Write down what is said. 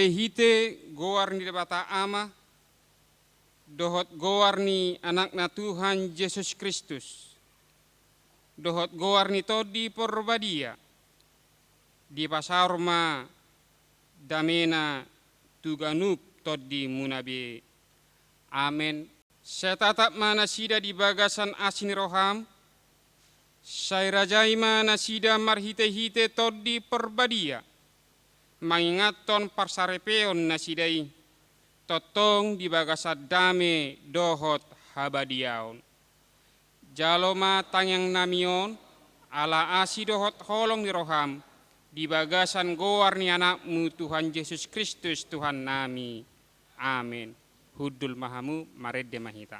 hite goar ni debata ama, dohot goar ni anakna Tuhan Yesus Kristus, dohot goar ni todi porbadia, di pasarma damena tuganuk todi munabe. Amen. Saya tatap mana sida di bagasan asin roham, saya rajai mana sida marhite-hite todi perbadia, mangingaton parsarepeon nasidai, totong di bagasat dame dohot habadiaon. Jaloma tangyang namion, ala asi dohot holong di roham, di bagasan goar ni anakmu Tuhan Yesus Kristus Tuhan nami. Amin. Hudul mahamu maredde mahita.